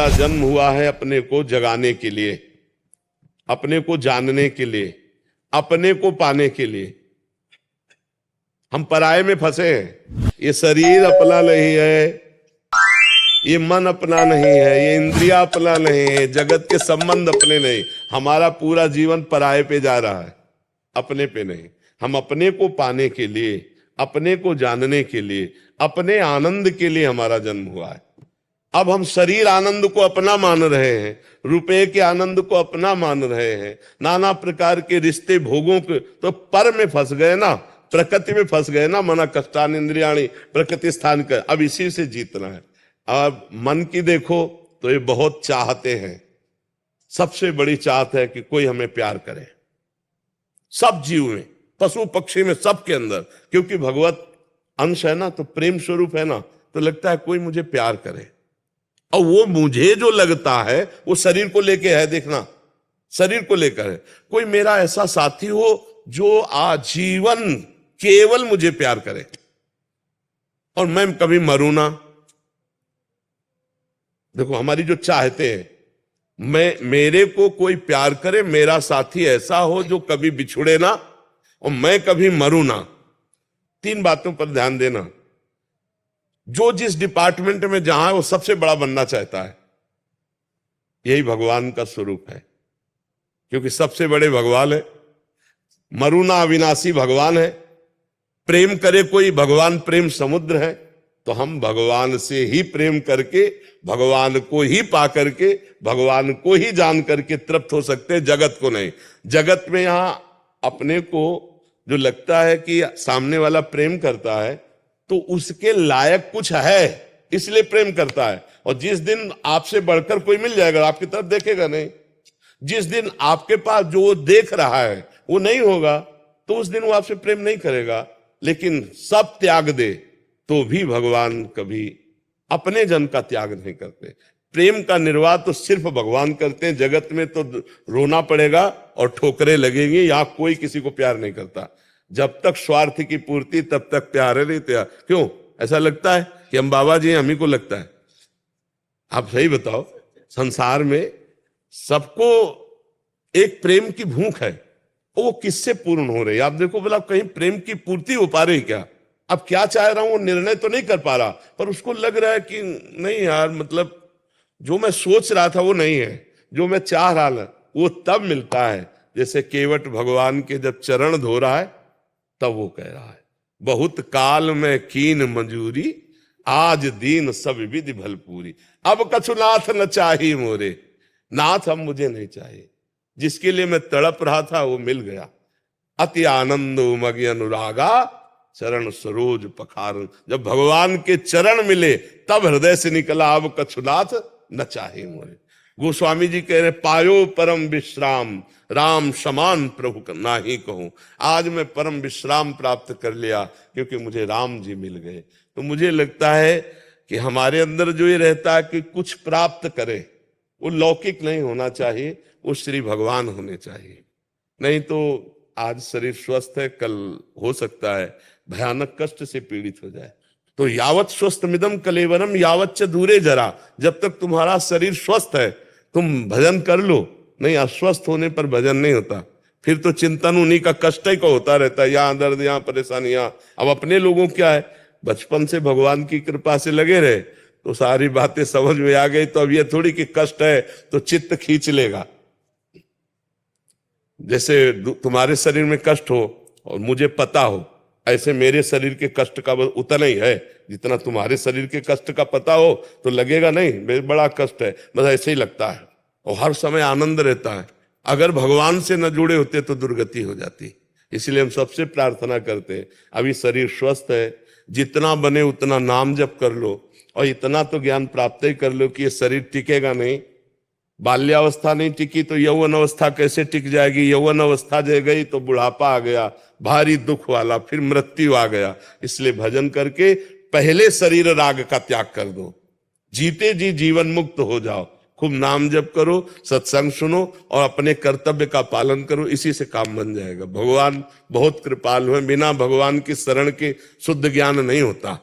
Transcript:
हमारा जन्म हुआ है अपने को जगाने के लिए, अपने को जानने के लिए, अपने को पाने के लिए। हम पराये में फंसे हैं। ये शरीर अपना नहीं है, ये मन अपना नहीं है, ये इंद्रिया अपना नहीं है, जगत के संबंध अपने नहीं। हमारा पूरा जीवन पराये पे जा रहा है, अपने पे नहीं। हम अपने को पाने के लिए, अपने को जानने के लिए, अपने आनंद के लिए हमारा जन्म हुआ है। अब हम शरीर आनंद को अपना मान रहे हैं, रुपए के आनंद को अपना मान रहे हैं, नाना प्रकार के रिश्ते भोगों के, तो पर में फंस गए ना, प्रकृति में फंस गए ना। मना कष्टान इंद्रियाणी प्रकृति स्थान कर, अब इसी से जीतना है। अब मन की देखो तो ये बहुत चाहते हैं, सबसे बड़ी चाहत है कि कोई हमें प्यार करे। सब जीव में, पशु पक्षी में, सबके अंदर, क्योंकि भगवत अंश है ना, तो प्रेम स्वरूप है ना, तो लगता है कोई मुझे प्यार करे। और वो मुझे जो लगता है वो शरीर को लेके है, देखना, शरीर को लेकर है। कोई मेरा ऐसा साथी हो जो आजीवन केवल मुझे प्यार करे और मैं कभी मरूं ना। देखो हमारी जो चाहते हैं, मेरे को कोई प्यार करे, मेरा साथी ऐसा हो जो कभी बिछुड़े ना और मैं कभी मरूं ना। तीन बातों पर ध्यान देना। जो जिस डिपार्टमेंट में जहां है वो सबसे बड़ा बनना चाहता है, यही भगवान का स्वरूप है, क्योंकि सबसे बड़े भगवान है। मरुना अविनाशी भगवान है। प्रेम करे कोई, भगवान प्रेम समुद्र है। तो हम भगवान से ही प्रेम करके, भगवान को ही पा करके, भगवान को ही जान करके तृप्त हो सकते हैं, जगत को नहीं। जगत में यहां अपने को जो लगता है कि सामने वाला प्रेम करता है तो उसके लायक कुछ है, इसलिए प्रेम करता है। और जिस दिन आपसे बढ़कर कोई मिल जाएगा, आपकी तरफ देखेगा नहीं। जिस दिन आपके पास जो देख रहा है वो नहीं होगा, तो उस दिन वो आपसे प्रेम नहीं करेगा। लेकिन सब त्याग दे तो भी भगवान कभी अपने जन का त्याग नहीं करते। प्रेम का निर्वाह तो सिर्फ भगवान करते हैं। जगत में तो रोना पड़ेगा और ठोकरें लगेंगी, यहां कोई किसी को प्यार नहीं करता। जब तक स्वार्थ की पूर्ति तब तक प्यार है नहीं त्याग। क्यों ऐसा लगता है कि हम बाबा जी, हम ही को लगता है? आप सही बताओ, संसार में सबको एक प्रेम की भूख है, वो किससे पूर्ण हो रही है? आप देखो बोला कहीं प्रेम की पूर्ति हो पा रही क्या? अब क्या चाह रहा हूं वो निर्णय तो नहीं कर पा रहा, पर उसको लग रहा है कि नहीं यार, मतलब जो मैं सोच रहा था वो नहीं है, जो मैं चाह रहा था वो तब मिलता है। जैसे केवट भगवान के जब चरण धो रहा है तब वो कह रहा है, बहुत काल में कीन मंजूरी, आज दीन सब विधि भलपूरी। अब कछु नाथ न चाही मोरे, नाथ अब मुझे नहीं चाहिए। जिसके लिए मैं तड़प रहा था वो मिल गया। अति आनंद उमगी अनुरागा, चरण सरोज पखार। जब भगवान के चरण मिले तब हृदय से निकला, अब कछुनाथ न चाहे मोरे। गोस्वामी जी कह रहे, पायो परम विश्राम, राम समान प्रभु ना ही कहूं। आज मैं परम विश्राम प्राप्त कर लिया क्योंकि मुझे राम जी मिल गए। तो मुझे लगता है कि हमारे अंदर जो ये रहता है कि कुछ प्राप्त करे, वो लौकिक नहीं होना चाहिए, वो श्री भगवान होने चाहिए। नहीं तो आज शरीर स्वस्थ है, कल हो सकता है भयानक कष्ट से पीड़ित हो जाए। तो यावत स्वस्थ मिदम कलेवरम यावत च दूरे जरा। जब तक तुम्हारा शरीर स्वस्थ है तुम भजन कर लो, नहीं अस्वस्थ होने पर भजन नहीं होता। फिर तो चिंतन उन्हीं का, कष्ट ही का होता रहता है, यहाँ दर्द, यहाँ परेशानियां। अब अपने लोगों क्या है, बचपन से भगवान की कृपा से लगे रहे तो सारी बातें समझ में आ गई। तो अब ये थोड़ी कि कष्ट है तो चित्त खींच लेगा। जैसे तुम्हारे शरीर में कष्ट हो और मुझे पता हो, ऐसे मेरे शरीर के कष्ट का उतना ही है जितना तुम्हारे शरीर के कष्ट का पता हो, तो लगेगा नहीं मेरे बड़ा कष्ट है, बस ऐसे ही लगता है। और हर समय आनंद रहता है। अगर भगवान से न जुड़े होते तो दुर्गति हो जाती। इसलिए हम सबसे प्रार्थना करते हैं, अभी शरीर स्वस्थ है, जितना बने उतना नाम जप कर लो और इतना तो ज्ञान प्राप्त ही कर लो कि ये शरीर टिकेगा नहीं। बाल्यावस्था नहीं टिकी तो यौवन अवस्था कैसे टिक जाएगी? यौवन अवस्था जो गई तो बुढ़ापा आ गया, भारी दुख वाला, फिर मृत्यु आ गया। इसलिए भजन करके पहले शरीर राग का त्याग कर दो, जीते जी जीवन मुक्त हो जाओ। खूब नाम जप करो, सत्संग सुनो और अपने कर्तव्य का पालन करो, इसी से काम बन जाएगा। भगवान बहुत कृपालु है, बिना भगवान की शरण के शुद्ध ज्ञान नहीं होता।